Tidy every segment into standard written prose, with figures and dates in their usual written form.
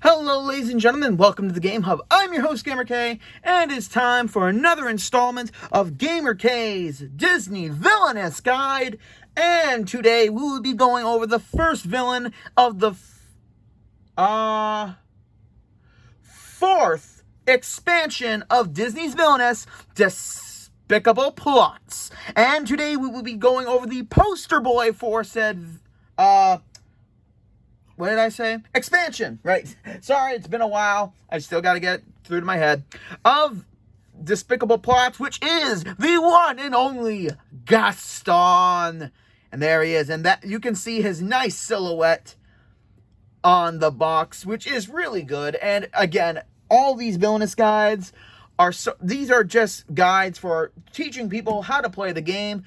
Hello, ladies and gentlemen, welcome to the Game Hub. I'm your host, GamerK, and it's time for another installment of GamerK's Disney Villainous Guide. And today we will be going over the first villain of the fourth expansion of Disney's Villainous, Despicable Plots. And today we will be going over the poster boy for said what did I say? Expansion, right? Sorry, it's been a while. I still got to get it through to my head. Of Despicable Plots, which is the one and only Gaston. And there he is. And that you can see his nice silhouette on the box, which is really good. And again, all these villainous guides these are just guides for teaching people how to play the game.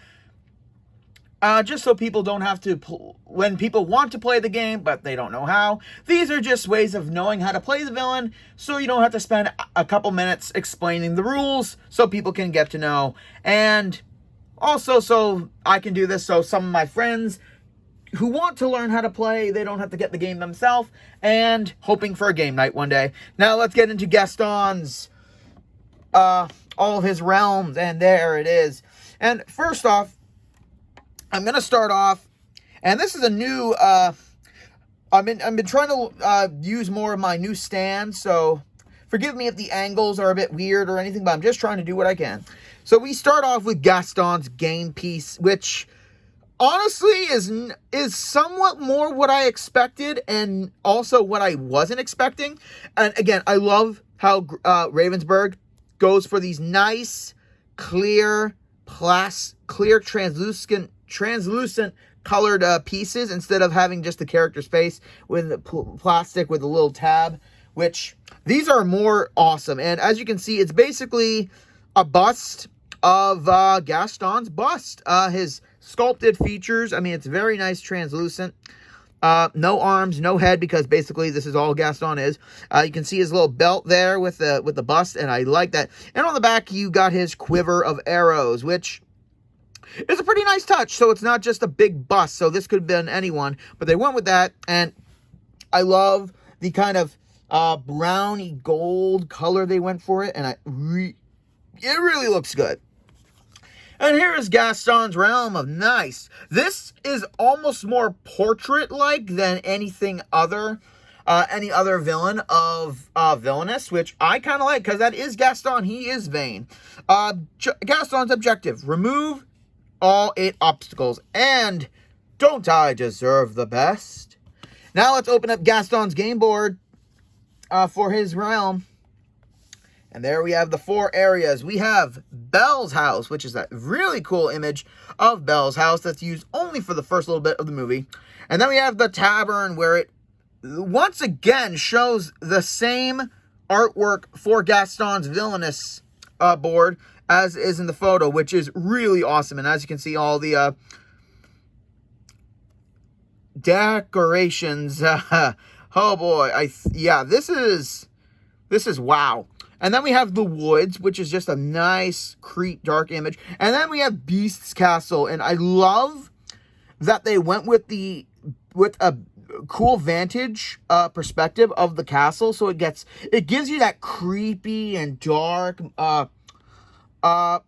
Just so people don't have to, when people want to play the game, but they don't know how. These are just ways of knowing how to play the villain, so you don't have to spend a couple minutes explaining the rules, so people can get to know. And also, so I can do this, so some of my friends who want to learn how to play, they don't have to get the game themselves, and hoping for a game night one day. Now let's get into Gaston's, all of his realms, and there it is. And first off, I'm going to start off, and this is a new, I've been trying to use more of my new stand, so forgive me if the angles are a bit weird or anything, but I'm just trying to do what I can. So we start off with Gaston's game piece, which honestly is somewhat more what I expected, and also what I wasn't expecting. And again, I love how Ravensburg goes for these nice, clear translucent colored pieces instead of having just the character's face with the plastic with a little tab, which these are more awesome. And as you can see, it's basically a bust of Gaston's bust. His sculpted features, I mean, it's very nice, translucent. No arms, no head, because basically this is all Gaston is. You can see his little belt there with the bust, and I like that. And on the back, you got his quiver of arrows, which it's a pretty nice touch, so it's not just a big bust, so this could have been anyone, but they went with that, and I love the kind of browny gold color they went for it, and it really looks good. And here is Gaston's realm of nice. This is almost more portrait-like than any other villain of Villainous, which I kind of like, because that is Gaston. He is vain. Gaston's objective: remove all 8 obstacles, and don't I deserve the best? Now let's open up Gaston's game board for his realm. And there we have the 4 areas. We have Belle's house, which is that really cool image of Belle's house that's used only for the first little bit of the movie. And then we have the Tavern, where it once again shows the same artwork for Gaston's Villainous board as is in the photo, which is really awesome. And as you can see, all the decorations. Oh boy, this is wow. And then we have the woods, which is just a nice Crete dark image. And then we have Beast's castle, and I love that they went with a cool vantage perspective of the castle, so it gives you that creepy and dark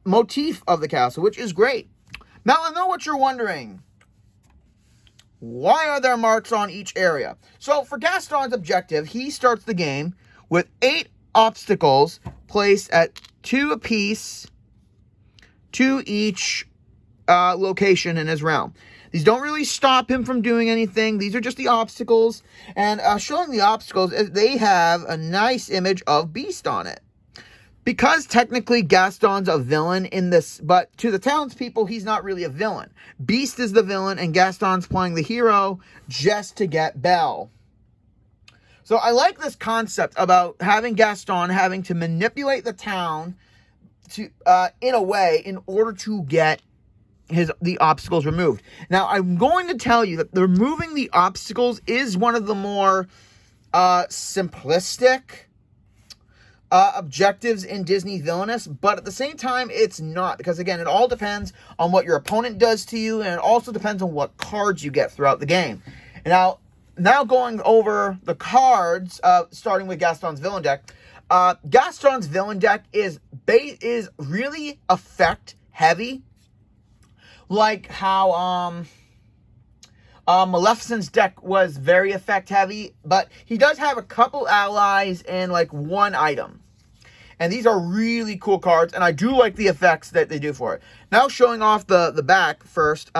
motif of the castle, which is great. Now, I know what you're wondering. Why are there marks on each area? So, for Gaston's objective, he starts the game with 8 obstacles placed at 2 apiece to each location in his realm. These don't really stop him from doing anything. These are just the obstacles. And showing the obstacles, they have a nice image of Beast on it. Because technically Gaston's a villain in this, but to the townspeople, he's not really a villain. Beast is the villain, and Gaston's playing the hero just to get Belle. So I like this concept about having Gaston having to manipulate the town to, in a way, in order to get the obstacles removed. Now, I'm going to tell you that removing the obstacles is one of the more simplistic objectives in Disney Villainous, but at the same time, it's not, because again, it all depends on what your opponent does to you, and it also depends on what cards you get throughout the game. Now, now going over the cards, starting with Gaston's villain deck. Gaston's villain deck is really effect heavy, like how Maleficent's deck was very effect heavy, but he does have a couple allies and like one item. And these are really cool cards, and I do like the effects that they do for it. Now showing off the back first,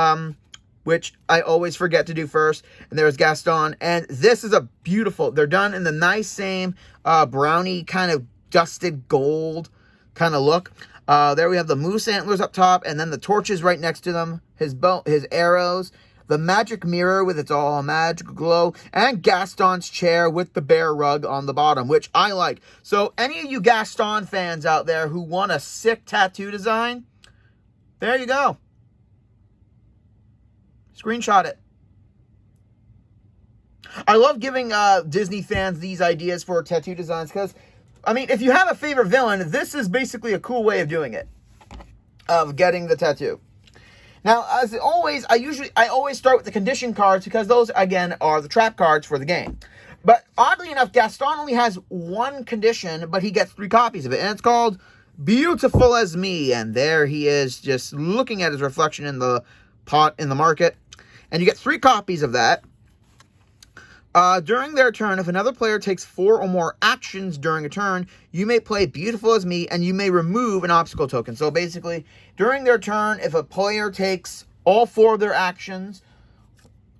which I always forget to do first. And there's Gaston, and this is a beautiful, they're done in the nice same brownie kind of dusted gold kind of look. There we have the moose antlers up top, and then the torches right next to them, his bow, his arrows, the magic mirror with its all magical glow, and Gaston's chair with the bear rug on the bottom, which I like. So any of you Gaston fans out there who want a sick tattoo design, there you go. Screenshot it. I love giving Disney fans these ideas for tattoo designs because, I mean, if you have a favorite villain, this is basically a cool way of doing it, of getting the tattoo. Now, as always, I always start with the condition cards because those, again, are the trap cards for the game. But oddly enough, Gaston only has one condition, but he gets 3 copies of it. And it's called Beautiful as Me. And there he is just looking at his reflection in the pot in the market. And you get 3 copies of that. During their turn, if another player takes 4 or more actions during a turn, you may play Beautiful as Me, and you may remove an obstacle token. So basically, during their turn, if a player takes all 4 of their actions,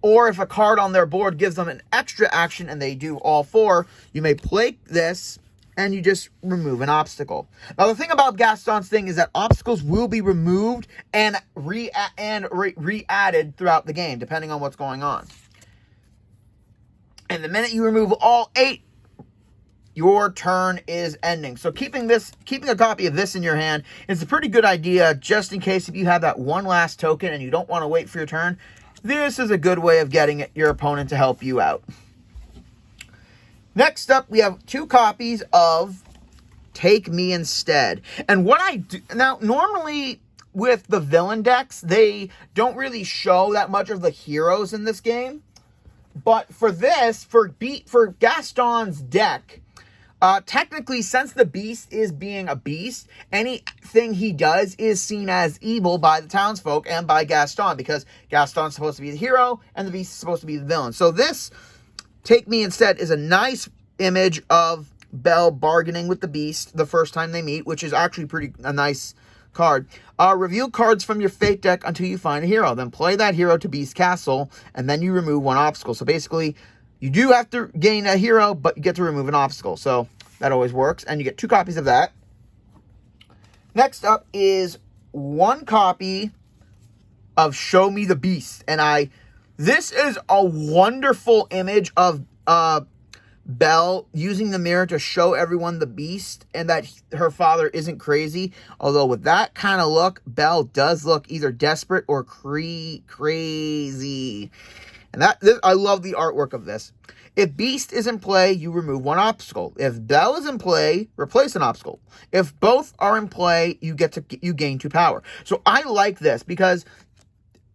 or if a card on their board gives them an extra action and they do all 4, you may play this, and you just remove an obstacle. Now, the thing about Gaston's thing is that obstacles will be removed and re-added throughout the game, depending on what's going on. And the minute you remove all 8, your turn is ending. So keeping a copy of this in your hand is a pretty good idea, just in case if you have that one last token and you don't want to wait for your turn. This is a good way of getting your opponent to help you out. Next up, we have 2 copies of Take Me Instead. And what I do now, normally with the villain decks, they don't really show that much of the heroes in this game. But for this, for Gaston's deck, technically, since the beast is being a beast, anything he does is seen as evil by the townsfolk and by Gaston, because Gaston's supposed to be the hero and the beast is supposed to be the villain. So this, Take Me Instead, is a nice image of Belle bargaining with the beast the first time they meet, which is actually a nice card. Reveal cards from your fate deck until you find a hero. Then play that hero to Beast Castle, and then you remove 1 obstacle. So basically, you do have to gain a hero, but you get to remove an obstacle. So that always works, and you get 2 copies of that. Next up is 1 copy of Show Me the Beast. And this is a wonderful image of Belle using the mirror to show everyone the beast and that her father isn't crazy. Although with that kind of look, Belle does look either desperate or crazy. And I love the artwork of this. If Beast is in play, you remove 1 obstacle. If Belle is in play, replace an obstacle. If both are in play, you gain 2 power. So I like this because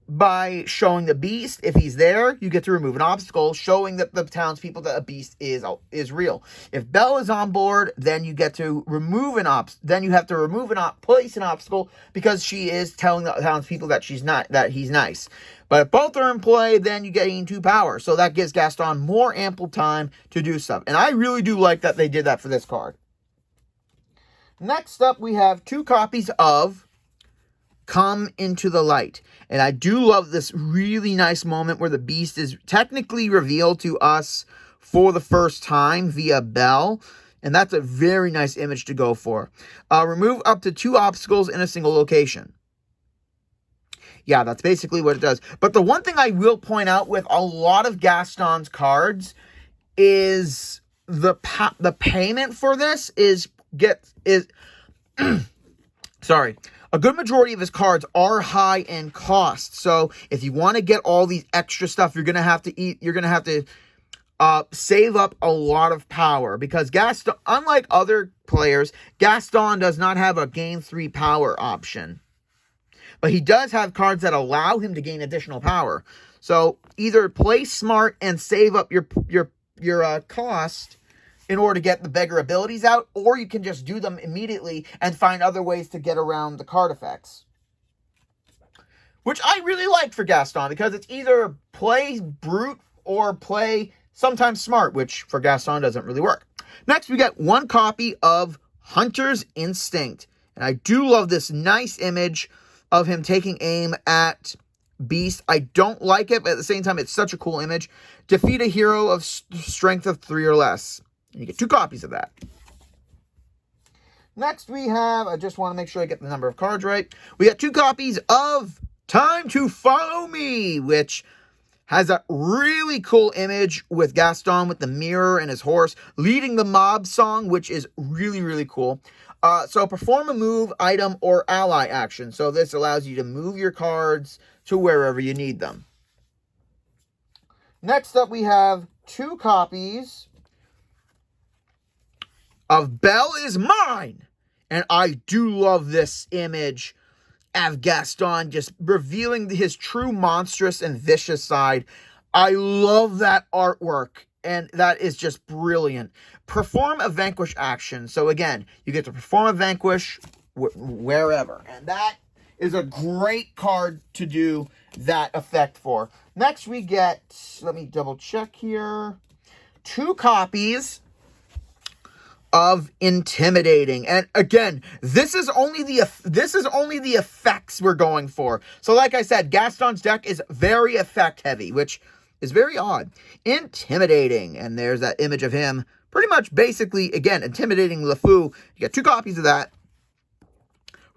by showing the beast, if he's there, you get to remove an obstacle, showing that the townspeople that a beast is real. If Belle is on board, then you get to remove then you have to place an obstacle because she is telling the townspeople that he's nice. But if both are in play, then you gain 2 power. So that gives Gaston more ample time to do stuff. And I really do like that they did that for this card. Next up, we have 2 copies of Come Into the Light. And I do love this really nice moment where the beast is technically revealed to us for the first time via Belle. And that's a very nice image to go for. Remove up to 2 obstacles in a single location. Yeah, that's basically what it does. But the one thing I will point out with a lot of Gaston's cards is the payment for this sorry. A good majority of his cards are high in cost. So if you want to get all these extra stuff, you're going to have to save up a lot of power, because Gaston, unlike other players, Gaston does not have a gain 3 power option. But he does have cards that allow him to gain additional power. So either play smart and save up your cost in order to get the bigger abilities out, or you can just do them immediately and find other ways to get around the card effects. Which I really like for Gaston, because it's either play brute or play sometimes smart, which for Gaston doesn't really work. Next, we get one copy of Hunter's Instinct. And I do love this nice image of him taking aim at Beast. I don't like it, but at the same time, it's such a cool image. Defeat a hero of strength of 3 or less. And you get 2 copies of that. Next, we have, I just want to make sure I get the number of cards right. We got 2 copies of Time to Follow Me, which has a really cool image with Gaston with the mirror and his horse leading the mob song, which is really, really cool. So perform a move, item, or ally action. So this allows you to move your cards to wherever you need them. Next up, we have 2 copies of Belle is Mine. And I do love this image of Gaston just revealing his true monstrous and vicious side. I love that artwork, and that is just brilliant. Perform a vanquish action. So again, you get to perform a vanquish wherever, and that is a great card to do that effect for. Next, we get, let me double check here, 2 copies of Intimidating. And again, this is only the effects we're going for. So like I said, Gaston's deck is very effect heavy, which is very odd. Intimidating, and there's that image of him pretty much basically, again, intimidating LeFou. You get 2 copies of that.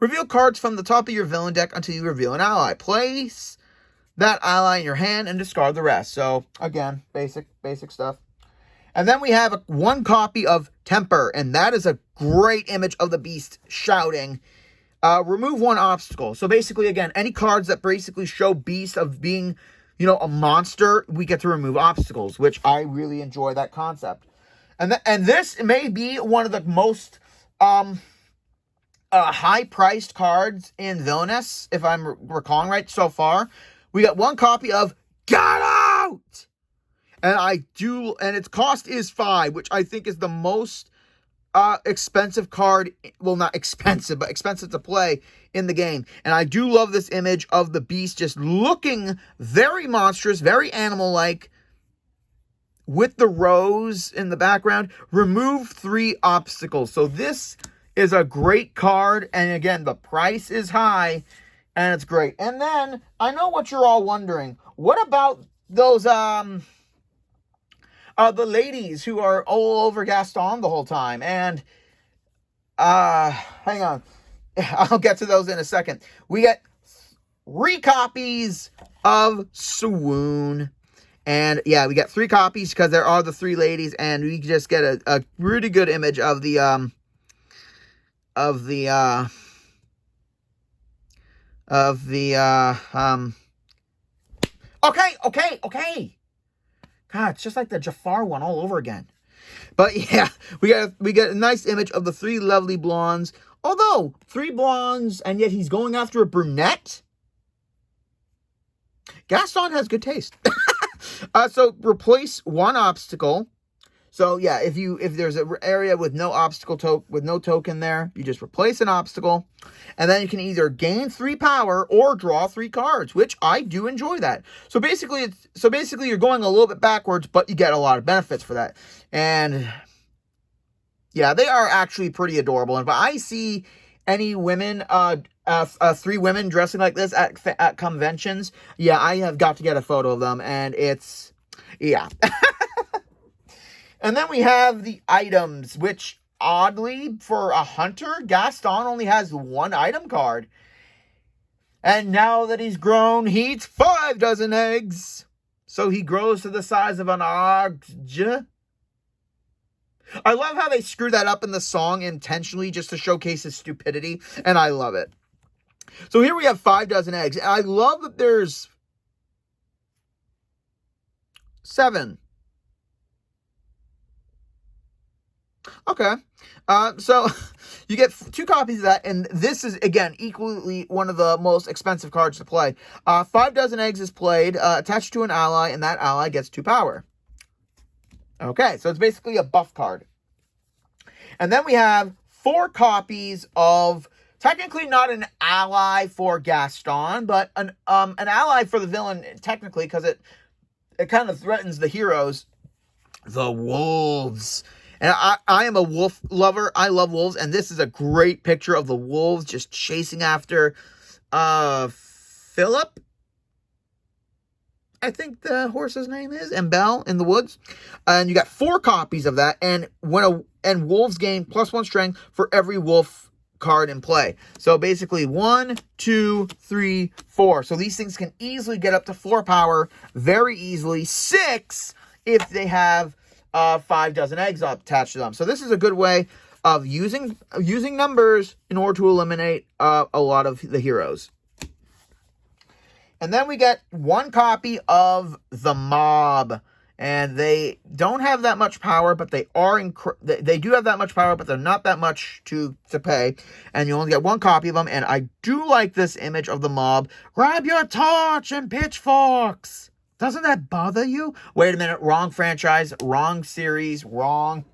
Reveal cards from the top of your villain deck until you reveal an ally. Place that ally in your hand and discard the rest. So again, basic stuff. And then we have 1 copy of Temper, and that is a great image of the Beast shouting. Remove 1 obstacle. So basically, again, any cards that basically show Beast of being, a monster, we get to remove obstacles, which I really enjoy that concept. And this may be one of the most high-priced cards in Villainous, if I'm recalling right so far. We got 1 copy of Get Out! And its cost is 5, which I think is the most expensive card. Well, not expensive, but expensive to play in the game. And I do love this image of the Beast just looking very monstrous, very animal-like, with the rose in the background. Remove 3 obstacles. So this is a great card. And again, the price is high, and it's great. And then, I know what you're all wondering. What about those, the ladies who are all over Gaston the whole time? And, hang on. I'll get to those in a second. We get 3 copies of Swoon. And, yeah, we get 3 copies because there are the 3 ladies. And we just get a really good image of the, okay. God, it's just like the Jafar one all over again. But yeah, we get a nice image of the 3 lovely blondes. Although, 3 blondes, and yet he's going after a brunette? Gaston has good taste. So, replace 1 obstacle. So, yeah, if there's an area with no obstacle with no token there, you just replace an obstacle. And then you can either gain 3 power or draw 3 cards, which I do enjoy that. So basically you're going a little bit backwards, but you get a lot of benefits for that. And yeah, they are actually pretty adorable. And if I see any women, 3 women dressing like this at conventions, yeah, I have got to get a photo of them. And it's, yeah. And then we have the items, which oddly, for a hunter, Gaston only has 1 item card. And now that he's grown, he eats 5 dozen eggs. So he grows to the size of an ox. I love how they screw that up in the song intentionally just to showcase his stupidity. And I love it. So here we have 5 dozen eggs. And I love that there's 7. Okay. So you get 2 copies of that, and this is, again, equally one of the most expensive cards to play. 5 dozen eggs is played, attached to an ally, and that ally gets 2 power. Okay, so it's basically a buff card. And then we have 4 copies of, technically not an ally for Gaston, but an ally for the villain, technically, because it kind of threatens the heroes. The wolves. And I am a wolf lover. I love wolves. And this is a great picture of the wolves just chasing after Philip. I think the horse's name is. And Belle in the woods. And you got 4 copies of that. And wolves gain +1 strength for every wolf card in play. So basically 1, 2, 3, 4. So these things can easily get up to 4 power very easily. 6 if they have 5 dozen eggs attached to them. So this is a good way of using numbers in order to eliminate a lot of the heroes. And then we get 1 copy of the Mob. And they don't have that much power, but they do have that much power, but they're not that much to pay. And you only get 1 copy of them. And I do like this image of the Mob. Grab your torch and pitchforks. Doesn't that bother you? Wait a minute. Wrong franchise. Wrong series. Wrong.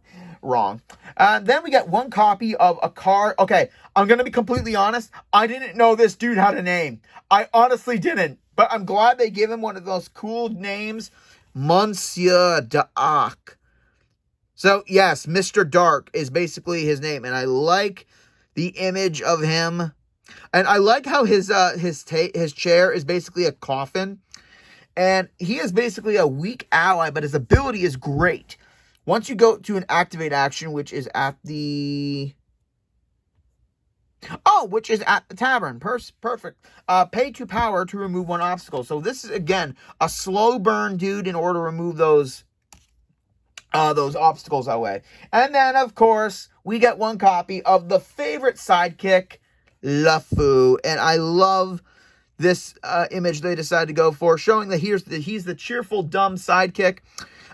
Then we get 1 copy of a card. Okay, I'm going to be completely honest. I didn't know this dude had a name. I honestly didn't. But I'm glad they gave him one of those cool names. Monsieur Dark. So, yes, Mr. Dark is basically his name. And I like the image of him. And I like how his chair is basically a coffin. And he is basically a weak ally, but his ability is great. Once you go to an activate action, which is at the Tavern. Perfect. Pay 2 power to remove 1 obstacle. So this is, again, a slow burn dude in order to remove those obstacles away. And then, of course, we get 1 copy of the favorite sidekick, LeFou. And I love this image they decided to go for, showing that he's the cheerful, dumb sidekick.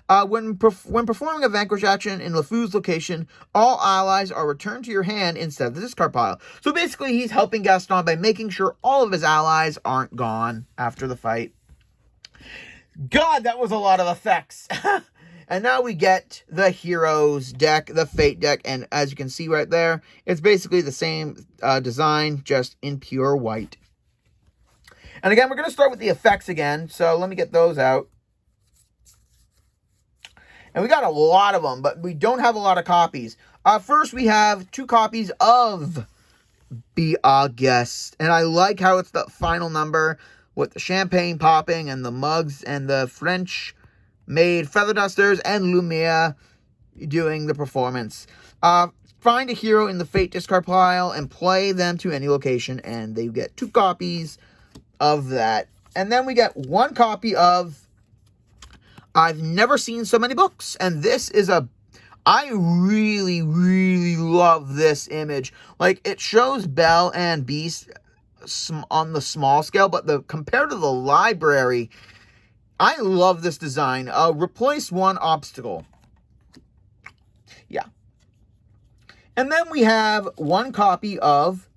When performing a vanquish action in LeFou's location, all allies are returned to your hand instead of the discard pile. So basically, he's helping Gaston by making sure all of his allies aren't gone after the fight. God, that was a lot of effects. And now we get the Heroes deck, the Fate deck, and as you can see right there, it's basically the same design, just in pure white. And again, we're going to start with the effects again, so let me get those out. And we got a lot of them, but we don't have a lot of copies. First, we have 2 copies of Be Our Guest. And I like how it's the final number with the champagne popping and the mugs and the French-made feather dusters and Lumiere doing the performance. Find a hero in the Fate discard pile and play them to any location, and they get 2 copies of that. And then we get 1 copy of I've Never Seen So Many Books. And this is I really, really love this image. Like, it shows Belle and Beast on the small scale, but compared to the library, I love this design. Replace 1 obstacle. Yeah. And then we have 1 copy of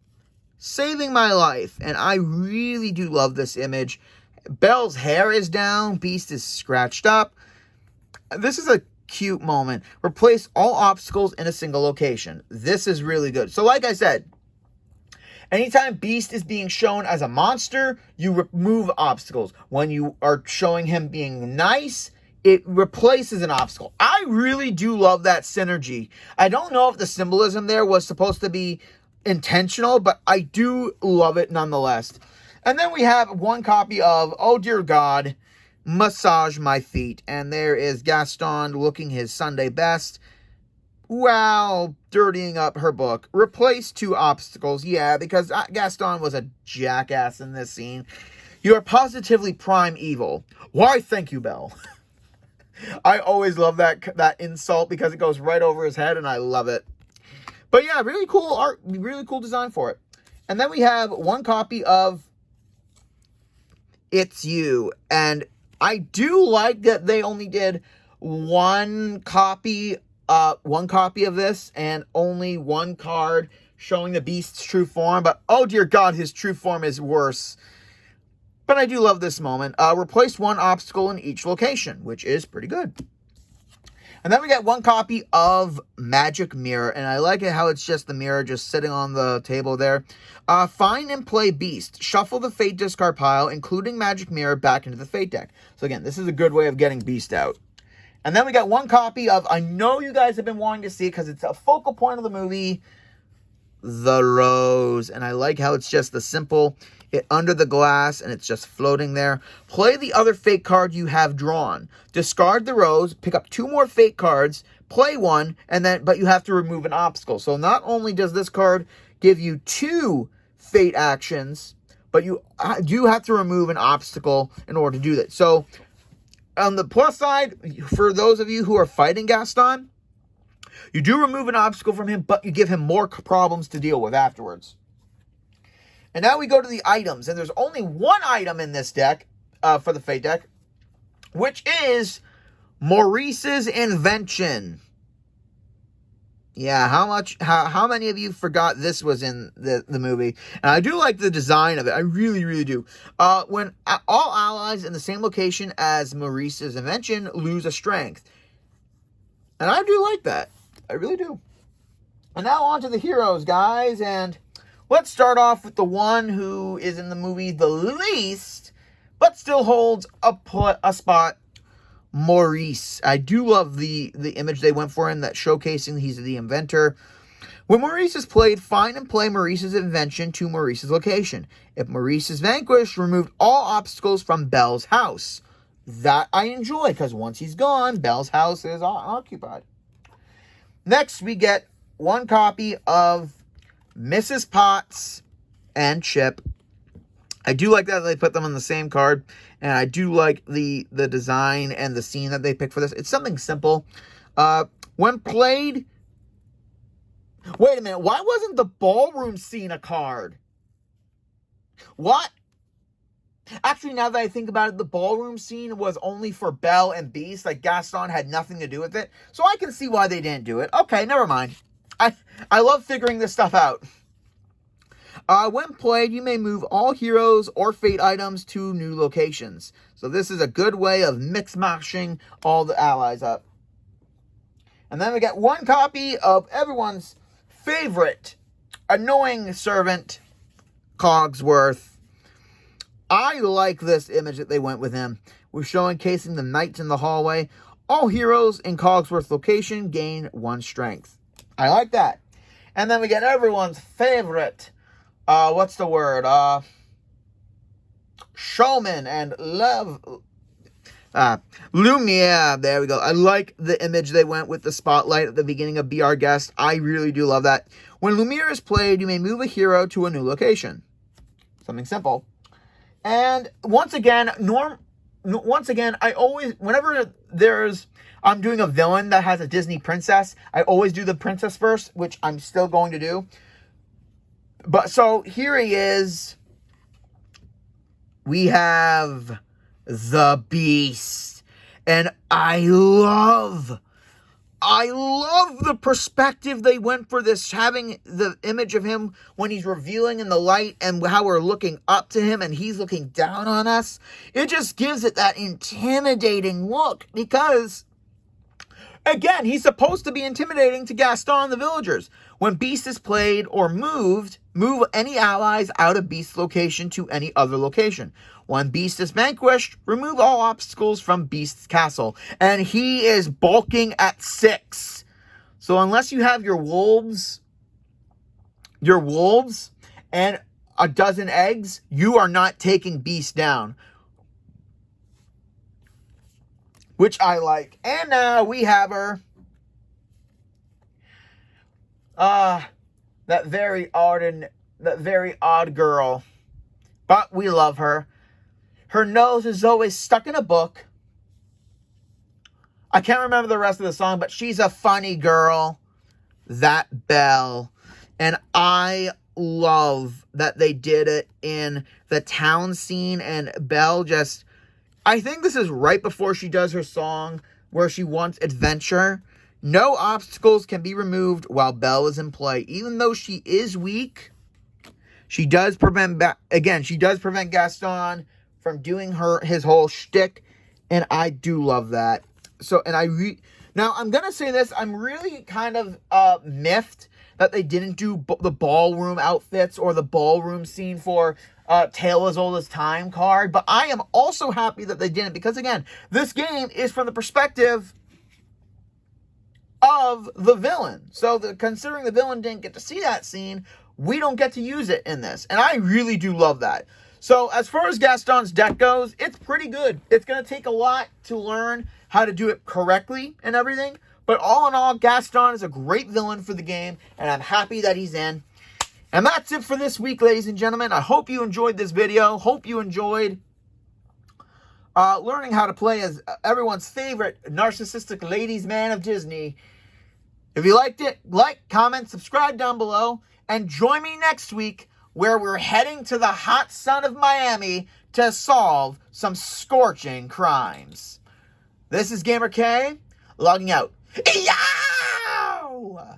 Saving My Life, and I really do love this image. Belle's hair is down, Beast is scratched up. This is a cute moment. Replace all obstacles in a single location. This is really good. So like I said, anytime Beast is being shown as a monster, you remove obstacles. When you are showing him being nice, it replaces an obstacle. I really do love that synergy. I don't know if the symbolism there was supposed to be intentional, but I do love it nonetheless. And then we have 1 copy of Oh Dear God, Massage My Feet. And there is Gaston looking his Sunday best while dirtying up her book. Replace 2 obstacles. Yeah, because Gaston was a jackass in this scene. You are positively prime evil. Why, thank you, Belle. I always love that insult because it goes right over his head, and I love it. But yeah, really cool art, really cool design for it. And then we have 1 copy of It's You. And I do like that they only did 1 copy one copy of this and only one card showing the Beast's true form. But, oh dear God, his true form is worse. But I do love this moment. Replace one obstacle in each location, which is pretty good. And then we get one copy of Magic Mirror, and I like it how it's just the mirror just sitting on the table there. Find and play Beast. Shuffle the Fate discard pile, including Magic Mirror, back into the Fate deck. So again, this is a good way of getting Beast out. And then we got one copy of, I know you guys have been wanting to see it because it's a focal point of the movie, The Rose. And I like how it's just the simple under the glass and it's just floating there. Play the other Fate card you have drawn. Discard the Rose, pick up 2 more Fate cards, play one, but you have to remove an obstacle. So not only does this card give you 2 Fate actions, but you do have to remove an obstacle in order to do that. So on the plus side, for those of you who are fighting Gaston, you do remove an obstacle from him, but you give him more problems to deal with afterwards. And now we go to the items, and there's only one item in this deck, for the Fate deck, which is Maurice's invention. Yeah, how many of you forgot this was in the movie? And I do like the design of it. I really, really do. When all allies in the same location as Maurice's invention lose a strength. And I do like that. I really do. And now on to the heroes, guys. And let's start off with the one who is in the movie the least, but still holds a spot. Maurice. I do love the image they went for him, that showcasing he's the inventor. When Maurice is played, find and play Maurice's invention to Maurice's location. If Maurice is vanquished, remove all obstacles from Belle's house. That I enjoy, because once he's gone, Belle's house is occupied. Next, we get one copy of Mrs. Potts and Chip. I do like that they put them on the same card. And I do like the design and the scene that they picked for this. It's something simple. When played... Wait a minute. Why wasn't the ballroom scene a card? What? Actually, now that I think about it, the ballroom scene was only for Belle and Beast. Like, Gaston had nothing to do with it. So I can see why they didn't do it. Okay, never mind. I love figuring this stuff out. When played, you may move all heroes or Fate items to new locations. So this is a good way of mix-mashing all the allies up. And then we got one copy of everyone's favorite annoying servant, Cogsworth. I like this image that they went with him. We're showcasing the knights in the hallway. All heroes in Cogsworth location gain 1 strength. I like that. And then we get everyone's favorite... what's the word? Showman and love. Lumiere. There we go. I like the image they went with the spotlight at the beginning of Be Our Guest. I really do love that. When Lumiere is played, you may move a hero to a new location. Something simple. And once again, I always, whenever I'm doing a villain that has a Disney princess, I always do the princess first, which I'm still going to do. But so here he is. We have the Beast. And I love the perspective they went for this, having the image of him when he's revealing in the light and how we're looking up to him and he's looking down on us. It just gives it that intimidating look because, again, he's supposed to be intimidating to Gaston and the villagers. When Beast is played or moved, move any allies out of Beast's location to any other location. When Beast is vanquished, remove all obstacles from Beast's castle. And he is bulking at 6. So unless you have your wolves and a dozen eggs, you are not taking Beast down. Which I like. And now we have her. That very odd girl. But we love her. Her nose is always stuck in a book. I can't remember the rest of the song, but she's a funny girl. That Belle. And I love that they did it in the town scene. And Belle I think this is right before she does her song where she wants adventure. No obstacles can be removed while Belle is in play. Even though she is weak, she does prevent Gaston from doing his whole shtick, and I do love that. So, and now I'm gonna say this: I'm really kind of miffed that they didn't do the ballroom outfits or the ballroom scene for Tale as Old as Time card. But I am also happy that they didn't, because again, this game is from the perspective of the villain. So considering the villain didn't get to see that scene, we don't get to use it in this. And I really do love that. So as far as Gaston's deck goes, it's pretty good. It's going to take a lot to learn how to do it correctly and everything. But all in all, Gaston is a great villain for the game, and I'm happy that he's in. And that's it for this week, ladies and gentlemen. I hope you enjoyed this video. Hope you enjoyed learning how to play as everyone's favorite narcissistic ladies' man of Disney. If you liked it, like, comment, subscribe down below, and join me next week where we're heading to the hot sun of Miami to solve some scorching crimes. This is GamerK, logging out. Yow!